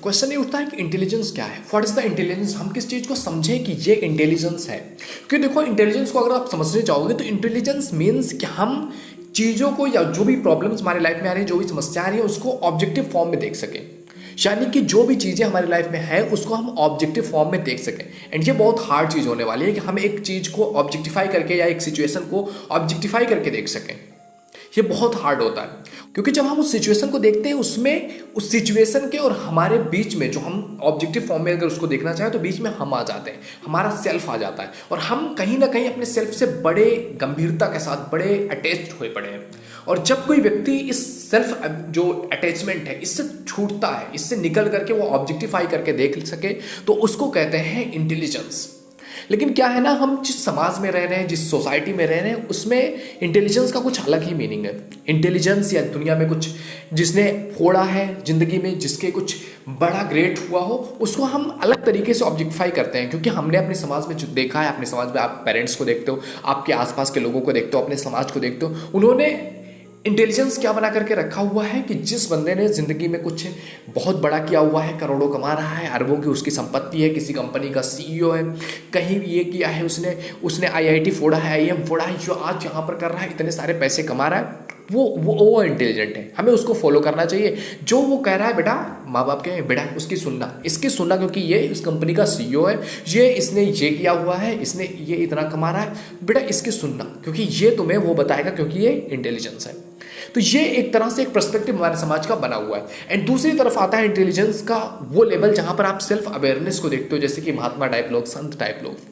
तो क्वेश्चन ये उठता है कि इंटेलिजेंस क्या है, व्हाट इज द इंटेलिजेंस, हम किस चीज़ को समझें कि ये इंटेलिजेंस है। क्योंकि देखो इंटेलिजेंस को अगर आप समझने जाओगे तो इंटेलिजेंस मीन्स कि हम चीज़ों को या जो भी प्रॉब्लम्स हमारे लाइफ में आ रही है, जो भी समस्या आ रही है, उसको ऑब्जेक्टिव फॉर्म में देख सकें। यानी कि जो भी चीज़ें हमारी लाइफ में है उसको हम ऑब्जेक्टिव फॉर्म में देख सकें। एंड ये बहुत हार्ड चीज़ होने वाली है कि हम एक चीज़ को ऑब्जेक्टिफाई करके या एक सिचुएशन को ऑब्जेक्टिफाई करके देख सकें। ये बहुत हार्ड होता है क्योंकि जब हम उस सिचुएशन को देखते हैं उसमें उस सिचुएशन के और हमारे बीच में जो हम ऑब्जेक्टिव फॉर्म में अगर उसको देखना चाहें तो बीच में हम आ जाते हैं, हमारा सेल्फ आ जाता है और हम कहीं ना कहीं अपने सेल्फ से बड़े गंभीरता के साथ बड़े अटैच्ड हुए पड़े हैं। और जब कोई व्यक्ति इस सेल्फ जो अटैचमेंट है इससे छूटता है, इससे निकल करके वो ऑब्जेक्टिफाई करके देख सके, तो उसको कहते हैं इंटेलिजेंस। लेकिन क्या है ना, हम जिस समाज में रह रहे हैं, जिस सोसाइटी में रह रहे हैं, उसमें इंटेलिजेंस का कुछ अलग ही मीनिंग है। इंटेलिजेंस या दुनिया में कुछ जिसने फोड़ा है जिंदगी में, जिसके कुछ बड़ा ग्रेट हुआ हो, उसको हम अलग तरीके से ऑब्जेक्टिफाई करते हैं। क्योंकि हमने अपने समाज में जो देखा है, अपने समाज में आप पेरेंट्स को देखते हो, आपके आसपास के लोगों को देखते हो, अपने समाज को देखते हो, उन्होंने इंटेलिजेंस क्या बना करके रखा हुआ है कि जिस बंदे ने जिंदगी में कुछ बहुत बड़ा किया हुआ है, करोड़ों कमा रहा है, अरबों की उसकी संपत्ति है, किसी कंपनी का सीईओ है, कहीं ये किया है उसने आईआईटी फोड़ा है, आईएम फोड़ा है, जो आज यहाँ पर कर रहा है, इतने सारे पैसे कमा रहा है, वो इंटेलिजेंट है। हमें उसको फॉलो करना चाहिए। जो वो कह रहा है, बेटा माँ बाप के बेटा उसकी सुनना, इसकी सुनना, क्योंकि ये इस कंपनी का सीईओ है, इसने ये किया हुआ है, इसने ये इतना कमा रहा है, बेटा इसकी सुनना, क्योंकि ये तुम्हें वो बताएगा, क्योंकि ये इंटेलिजेंस है। तो ये एक तरह से एक पर्सपेक्टिव हमारे समाज का बना हुआ है। एंड दूसरी तरफ आता है इंटेलिजेंस का वो लेवल जहां पर आप सेल्फ अवेयरनेस को देखते हो, जैसे कि महात्मा टाइप लोग, संत टाइप लोग।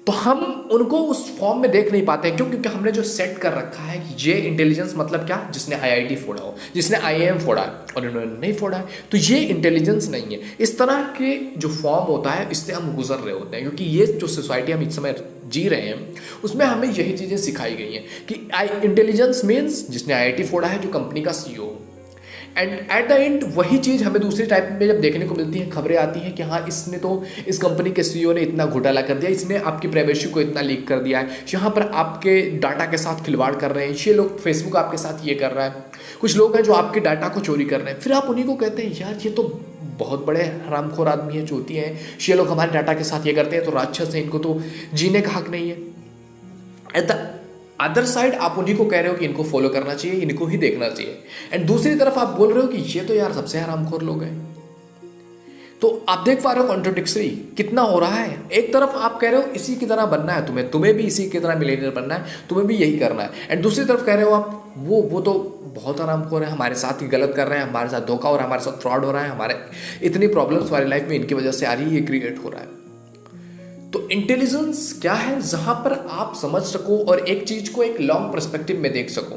तो हम उनको उस फॉर्म में देख नहीं पाते हैं। क्यों? क्योंकि हमने जो सेट कर रखा है कि ये इंटेलिजेंस मतलब क्या, जिसने आईआईटी फोड़ा हो, जिसने आईआईएम फोड़ा है, और इन्होंने नहीं फोड़ा है, तो ये इंटेलिजेंस नहीं है। इस तरह के जो फॉर्म होता है इससे हम गुजर रहे होते हैं, क्योंकि ये जो सोसाइटी हम इस समय जी रहे हैं उसमें हमें यही चीज़ें सिखाई गई हैं कि इंटेलिजेंस मीन्स जिसने आईआईटी फोड़ा है, जो कंपनी का CEO. And at the end वही चीज़ हमें दूसरी टाइप में जब देखने को मिलती है, खबरें आती हैं कि हाँ इसने तो इस कंपनी के सीईओ ने इतना घोटाला कर दिया, इसने आपकी प्राइवेसी को इतना लीक कर दिया है, यहाँ पर आपके डाटा के साथ खिलवाड़ कर रहे हैं, ये लोग फेसबुक आपके साथ ये कर रहा है, कुछ लोग हैं जो आपके डाटा को चोरी कर रहे हैं। फिर आप उन्हीं को कहते हैं यार ये तो बहुत बड़े हरामखोर आदमी है, चोती हैं, ये लोग हमारे डाटा के साथ ये करते हैं, तो राक्षस है, इनको तो जीने का हक नहीं है। एट द अदर साइड आप उन्हीं को कह रहे हो कि इनको फॉलो करना चाहिए, इनको ही देखना चाहिए। एंड दूसरी तरफ आप बोल रहे हो कि ये तो यार सबसे हरामखोर लोग हैं। तो आप देख पा रहे हो कॉन्ट्रोडिक्टरी कितना हो रहा है। एक तरफ आप कह रहे हो इसी की तरह बनना है तुम्हें भी इसी की तरह मिलेनियर बनना है, तुम्हें भी यही करना है। एंड दूसरी तरफ कह रहे हो आप वो तो बहुत हरामखोर है, हमारे साथ ही गलत कर रहे हैं, हमारे साथ धोखा हो रहा है, हमारे साथ फ्रॉड हो रहा है, हमारे इतनी प्रॉब्लम्स हमारी लाइफ में इनकी वजह से आ रही है, ये क्रिएट हो रहा है। तो इंटेलिजेंस क्या है, जहां पर आप समझ सको और एक चीज को एक लॉन्ग पर्सपेक्टिव में देख सको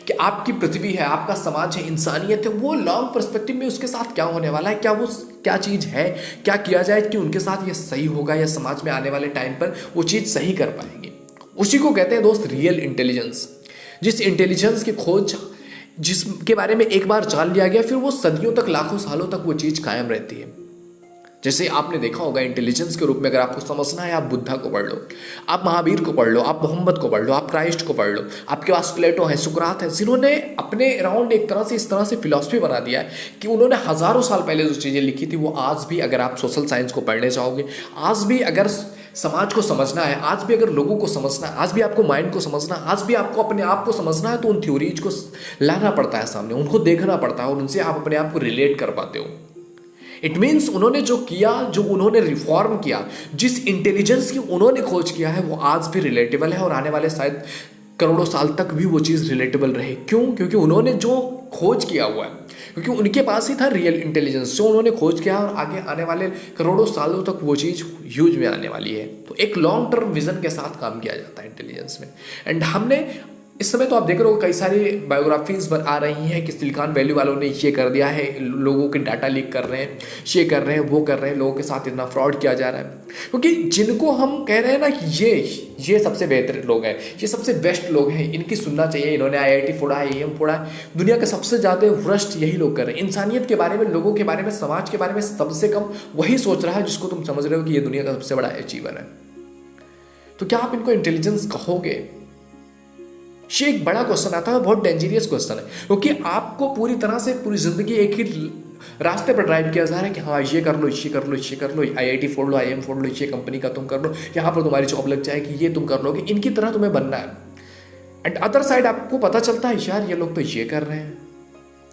कि आपकी पृथ्वी है, आपका समाज है, इंसानियत है, वो लॉन्ग पर्सपेक्टिव में उसके साथ क्या होने वाला है, क्या चीज है, क्या किया जाए कि उनके साथ ये सही होगा या समाज में आने वाले टाइम पर वो चीज सही कर पाएंगे। उसी को कहते हैं दोस्त रियल इंटेलिजेंस। जिस इंटेलिजेंस की खोज जिसके बारे में एक बार जान लिया गया, फिर वो सदियों तक, लाखों सालों तक वो चीज कायम रहती है। जैसे आपने देखा होगा इंटेलिजेंस के रूप में अगर आपको समझना है, आप बुद्धा को पढ़ लो, आप महावीर को पढ़ लो, आप मोहम्मद को पढ़ लो, आप क्राइस्ट को पढ़ लो, आपके पास प्लेटो है, सुकरात है, जिन्होंने अपने अराउंड एक तरह से इस तरह से फिलॉसफी बना दिया है कि उन्होंने हजारों साल पहले जो चीज़ें लिखी थी वो आज भी, अगर आप सोशल साइंस को पढ़ने जाओगे, आज भी अगर समाज को समझना है, आज भी अगर लोगों को समझना है, आज भी आपको माइंड को समझना है, आज भी आपको अपने आप को समझना है, तो उन थ्योरीज को लाना पड़ता है सामने, उनको देखना पड़ता है और उनसे आप अपने आप को रिलेट कर पाते हो। इट मीन्स उन्होंने जो किया, जो उन्होंने रिफॉर्म किया, जिस इंटेलिजेंस की उन्होंने खोज किया है, वो आज भी रिलेटेबल है और आने वाले शायद करोड़ों साल तक भी वो चीज़ रिलेटेबल रहे। क्यों? क्योंकि उन्होंने जो खोज किया हुआ है, क्योंकि उनके पास ही था रियल इंटेलिजेंस, जो उन्होंने खोज किया और आगे आने वाले करोड़ों सालों तक वो चीज़ यूज में आने वाली है। तो एक लॉन्ग टर्म विजन के साथ काम किया जाता है इंटेलिजेंस में। एंड हमने इस समय तो आप देख रहे हो कई सारी बायोग्राफीज आ रही हैं कि सिलिकॉन वैली वालों ने ये कर दिया है, लोगों के डाटा लीक कर रहे हैं, ये कर रहे हैं, वो कर रहे हैं, लोगों के साथ इतना फ्रॉड किया जा रहा है। क्योंकि जिनको हम कह रहे हैं ना कि ये सबसे बेहतर लोग हैं, ये सबसे बेस्ट लोग हैं, इनकी सुनना चाहिए, इन्होंने आईआईटी फोड़ा है, आईएम फोड़ा है, दुनिया के सबसे ज़्यादा भ्रष्ट यही लोग कर रहे हैं। इंसानियत के बारे में, लोगों के बारे में, समाज के बारे में सबसे कम वही सोच रहा है जिसको तुम समझ रहे हो कि ये दुनिया का सबसे बड़ा अचीवर है। तो क्या आप इनको इंटेलिजेंस कहोगे? ये एक बड़ा क्वेश्चन आता है, बहुत डेंजरियस क्वेश्चन है, क्योंकि आपको पूरी तरह से पूरी जिंदगी एक ही रास्ते पर ड्राइव किया जा रहा है कि हाँ ये कर लो, ये कर लो, ये कर लो, IIT फोड़ लो, IIM फोड़ लो, ये कंपनी का तुम कर लो, यहाँ पर तुम्हारी जॉब लग जाएगी, ये तुम कर लोगे, इनकी तरह तुम्हें बनना है। एंड अदर साइड आपको पता चलता है यार ये लोग तो ये कर रहे हैं,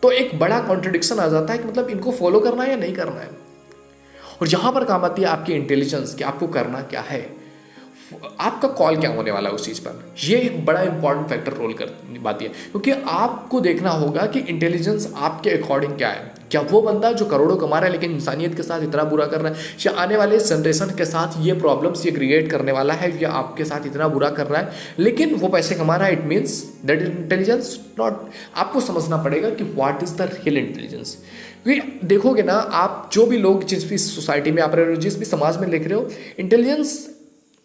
तो एक बड़ा कॉन्ट्रडिक्शन आ जाता है कि मतलब इनको फॉलो करना है या नहीं करना है। और यहाँ पर काम आती है आपकी इंटेलिजेंस कि आपको करना क्या है, आपका कॉल क्या होने वाला है उस चीज़ पर। ये एक बड़ा इंपॉर्टेंट फैक्टर रोल कर पाती है, क्योंकि आपको देखना होगा कि इंटेलिजेंस आपके अकॉर्डिंग क्या है। क्या वो बंदा जो करोड़ों कमा रहा है लेकिन इंसानियत के साथ इतना बुरा कर रहा है, या आने वाले जनरेशन के साथ ये प्रॉब्लम्स ये क्रिएट करने वाला है, या आपके साथ इतना बुरा कर रहा है लेकिन वो पैसे कमा रहा है, it means that is intelligence not. आपको समझना पड़ेगा कि what is the real intelligence. क्योंकि देखोगे ना आप, जो भी लोग जिस भी सोसाइटी में आप रह रहे हो, जिस भी समाज में लिख रहे हो, इंटेलिजेंस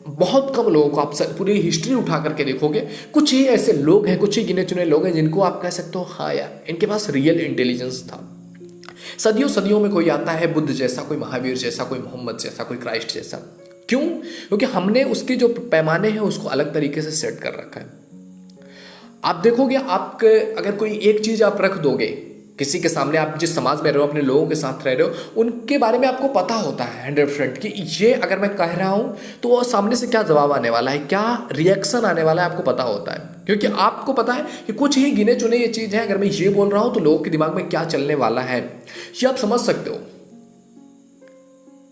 बहुत कम लोगों को, आप पूरी हिस्ट्री उठा करके देखोगे, कुछ ही ऐसे लोग हैं, कुछ ही गिने चुने लोग हैं जिनको आप कह सकते हो हाँ यार इनके पास रियल इंटेलिजेंस था। सदियों सदियों में कोई आता है बुद्ध जैसा, कोई महावीर जैसा, कोई मोहम्मद जैसा, कोई क्राइस्ट जैसा। क्यों? क्योंकि हमने उसके जो पैमाने हैं उसको अलग तरीके से सेट कर रखा है। आप देखोगे, आपके अगर कोई एक चीज आप रख दोगे किसी के सामने, आप जिस समाज में रह रहे हो, अपने लोगों के साथ रह रहे हो, उनके बारे में आपको पता होता है 100% कि ये अगर मैं कह रहा हूं तो वो सामने से क्या जवाब आने वाला है, क्या रिएक्शन आने वाला है, आपको पता होता है। क्योंकि आपको पता है कि कुछ ही गिने चुने ये चीज़ है, अगर मैं ये बोल रहा हूं तो लोगों के दिमाग में क्या चलने वाला है ये आप समझ सकते हो।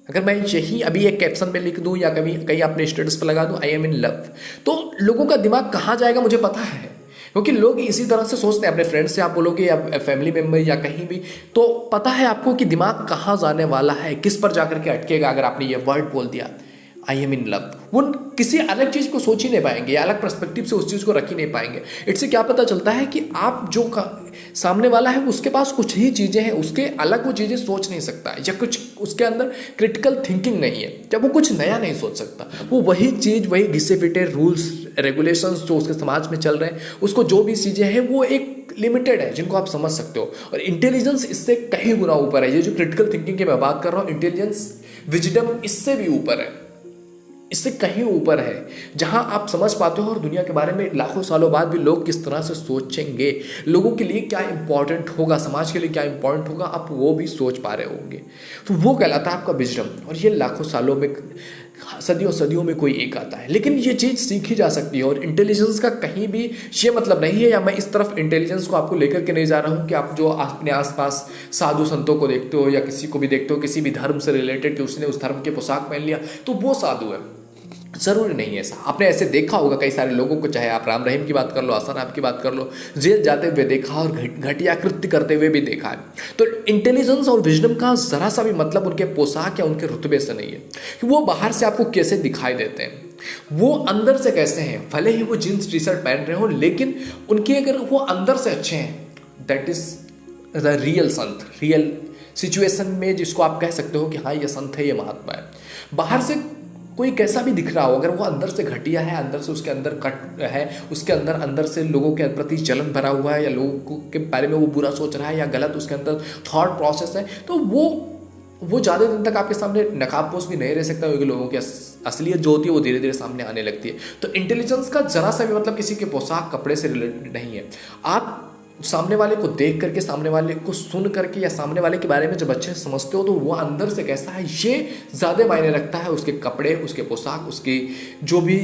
अगर मैं यही अभी एक कैप्शन पे लिख दूं या कभी कहीं अपने स्टेटस पर लगा दूं आई एम इन लव, तो लोगों का दिमाग कहाँ जाएगा मुझे पता है, क्योंकि लोग इसी तरह से सोचते हैं। अपने फ्रेंड से आप बोलोगे या फैमिली मेम्बर या कहीं भी, तो पता है आपको कि दिमाग कहाँ जाने वाला है, किस पर जाकर के अटकेगा अगर आपने ये वर्ड बोल दिया आई एम इन लव। वो किसी अलग चीज़ को सोच ही नहीं पाएंगे, या अलग पर्सपेक्टिव से उस चीज़ को रख ही नहीं पाएंगे। इससे क्या पता चलता है कि आप जो सामने वाला है उसके पास कुछ ही चीज़ें हैं, उसके अलग वो चीज़ें सोच नहीं सकता, या कुछ उसके अंदर क्रिटिकल थिंकिंग नहीं है, या वो कुछ नया नहीं सोच सकता। वो वही चीज़, वही घिसे पिटे रूल्स रेगुलेशंस जो उसके समाज में चल रहे हैं, उसको जो भी चीज़ें हैं वो एक लिमिटेड है जिनको आप समझ सकते हो। और इंटेलिजेंस इससे कहीं गुना ऊपर है। ये जो क्रिटिकल थिंकिंग की मैं बात कर रहा हूँ, इंटेलिजेंस विजडम इससे भी ऊपर है, इससे कहीं ऊपर है, जहां आप समझ पाते हो और दुनिया के बारे में लाखों सालों बाद भी लोग किस तरह से सोचेंगे, लोगों के लिए क्या इंपॉर्टेंट होगा, समाज के लिए क्या इंपॉर्टेंट होगा, आप वो भी सोच पा रहे होंगे। तो वो कहलाता है आपका विजडम। और ये लाखों सालों में, सदियों सदियों में कोई एक आता है, लेकिन ये चीज़ सीखी जा सकती है। और इंटेलिजेंस का कहीं भी ये मतलब नहीं है, या मैं इस तरफ इंटेलिजेंस को आपको लेकर के नहीं जा रहा हूँ कि आप जो अपने आसपास साधु संतों को देखते हो या किसी को भी देखते हो किसी भी धर्म से रिलेटेड कि उसने उस धर्म के पोशाक पहन लिया तो वो साधु है, जरूरी नहीं है ऐसा। आपने ऐसे देखा होगा कई सारे लोगों को, चाहे आप राम रहीम की बात कर लो, आसान आप की बात कर लो, जेल जाते हुए देखा और घटिया कृत्य करते हुए भी देखा है। तो इंटेलिजेंस और विजडम का जरा सा भी मतलब उनके पोशाक या उनके रुतबे से नहीं है कि वो बाहर से आपको कैसे दिखाई देते हैं, वो अंदर से कैसे हैं। भले ही वो जींस टी शर्ट पहन रहे हो, लेकिन उनके अगर वो अंदर से अच्छे हैं, that is the real Sant, real situation में जिसको आप कह सकते हो कि हाँ ये संत है, ये महात्मा है। बाहर से कोई कैसा भी दिख रहा हो, अगर वो अंदर से घटिया है, अंदर से उसके अंदर कट है, उसके अंदर से लोगों के प्रति जलन भरा हुआ है, या लोगों के बारे में वो बुरा सोच रहा है, या गलत उसके अंदर थॉट प्रोसेस है, तो वो ज़्यादा दिन तक आपके सामने नकाबपोश भी नहीं रह सकता, क्योंकि लोगों की असलियत जो होती है वो धीरे धीरे सामने आने लगती है। तो इंटेलिजेंस का जरा सा भी मतलब किसी के पोशाक कपड़े से रिलेटेड नहीं है। आप सामने वाले को देख करके, सामने वाले को सुन करके, या सामने वाले के बारे में जब अच्छे से समझते हो तो वो अंदर से कैसा है ये ज़्यादा मायने रखता है, उसके कपड़े, उसके पोशाक, उसकी जो भी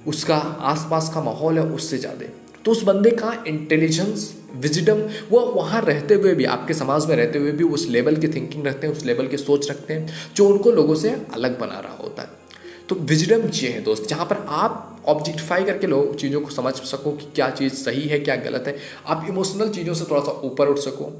उसका आसपास का माहौल है उससे ज़्यादा। तो उस बंदे का इंटेलिजेंस, विजडम, वो वहाँ रहते हुए भी, आपके समाज में रहते हुए भी उस लेवल की थिंकिंग रखते हैं, उस लेवल की सोच रखते हैं जो उनको लोगों से अलग बना रहा होता है। तो विजडम ये है दोस्त, जहाँ पर आप ऑब्जेक्टिफाई करके लोग चीज़ों को समझ सको कि क्या चीज़ सही है, क्या गलत है। आप इमोशनल चीज़ों से थोड़ा सा ऊपर उठ सको,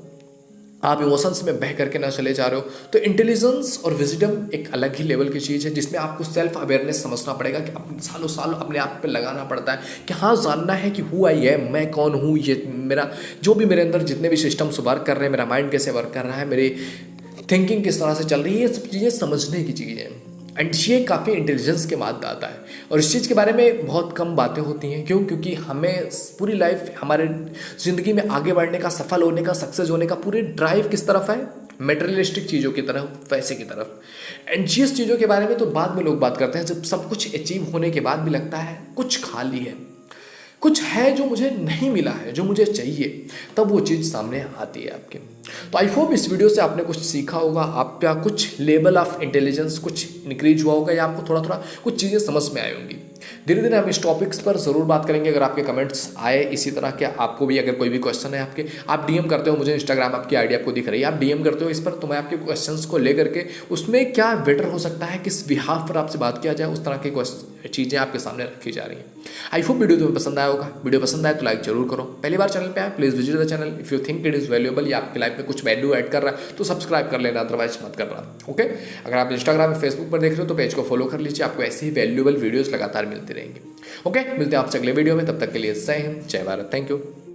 आप इमोशंस में बह करके ना चले जा रहे हो। तो इंटेलिजेंस और विजडम एक अलग ही लेवल की चीज़ है, जिसमें आपको सेल्फ अवेयरनेस समझना पड़ेगा कि अपने सालों साल अपने आप पे लगाना पड़ता है कि हाँ जानना है कि हु आई एम, मैं कौन हूँ, ये मेरा जो भी मेरे अंदर जितने भी सिस्टम्स वर्क कर रहे हैं, मेरा माइंड कैसे वर्क कर रहा है, मेरी थिंकिंग किस तरह से चल रही है, ये सब चीज़ें समझने की चीज़ है। एंड ये काफ़ी इंटेलिजेंस के बाद आता है। और इस चीज़ के बारे में बहुत कम बातें होती हैं। क्यों? क्योंकि हमें पूरी लाइफ, हमारे ज़िंदगी में आगे बढ़ने का, सफल होने का, सक्सेस होने का पूरी ड्राइव किस तरफ है? मेटेरियलिस्टिक चीज़ों की तरफ, पैसे की तरफ। एंड जिस चीज़ों के बारे में तो बाद में लोग बात करते हैं, जब सब कुछ अचीव होने के बाद भी लगता है कुछ खाली है, कुछ है जो मुझे नहीं मिला है, जो मुझे चाहिए, तब वो चीज़ सामने आती है आपके। तो आई होप इस वीडियो से आपने कुछ सीखा होगा, आपका कुछ लेवल ऑफ इंटेलिजेंस कुछ इंक्रीज हुआ होगा, या आपको थोड़ा थोड़ा कुछ चीज़ें समझ में आई होंगी। धीरे धीरे हम इस टॉपिक्स पर ज़रूर बात करेंगे। अगर आपके कमेंट्स आए इसी तरह के, आपको भी अगर कोई भी क्वेश्चन है आपके, आप डीएम करते हो मुझे, इंस्टाग्राम आपकी आईडी आपको दिख रही है, आप डीएम करते हो इस पर, तो मैं आपके क्वेश्चंस को लेकर के उसमें क्या बेटर हो सकता है, किस बिहाफ पर आपसे बात किया जाए, उस तरह की चीज़ें आपके सामने रखी जा रही हैं। आई होप वीडियो तुम्हें पसंद आया होगा। वीडियो पसंद आए तो लाइक जरूर करो। पहली बार चैनल पे आए please visit the channel. If you think it is valuable या आपकी लाइफ में कुछ वैल्यू ऐड कर रहा है तो सब्सक्राइब कर लेना, अदरवाइज मत करना। ओके, अगर आप इंस्टाग्राम में फेसबुक पर देख रहे हो तो पेज को फॉलो कर लीजिए, आपको ऐसी ही वैल्यूएबल वीडियोज़ लगातार मिलती रहेंगी। ओके, मिलते हैं आपसे अगले वीडियो में, तब तक के लिए जय हिंद, जय भारत, थैंक यू।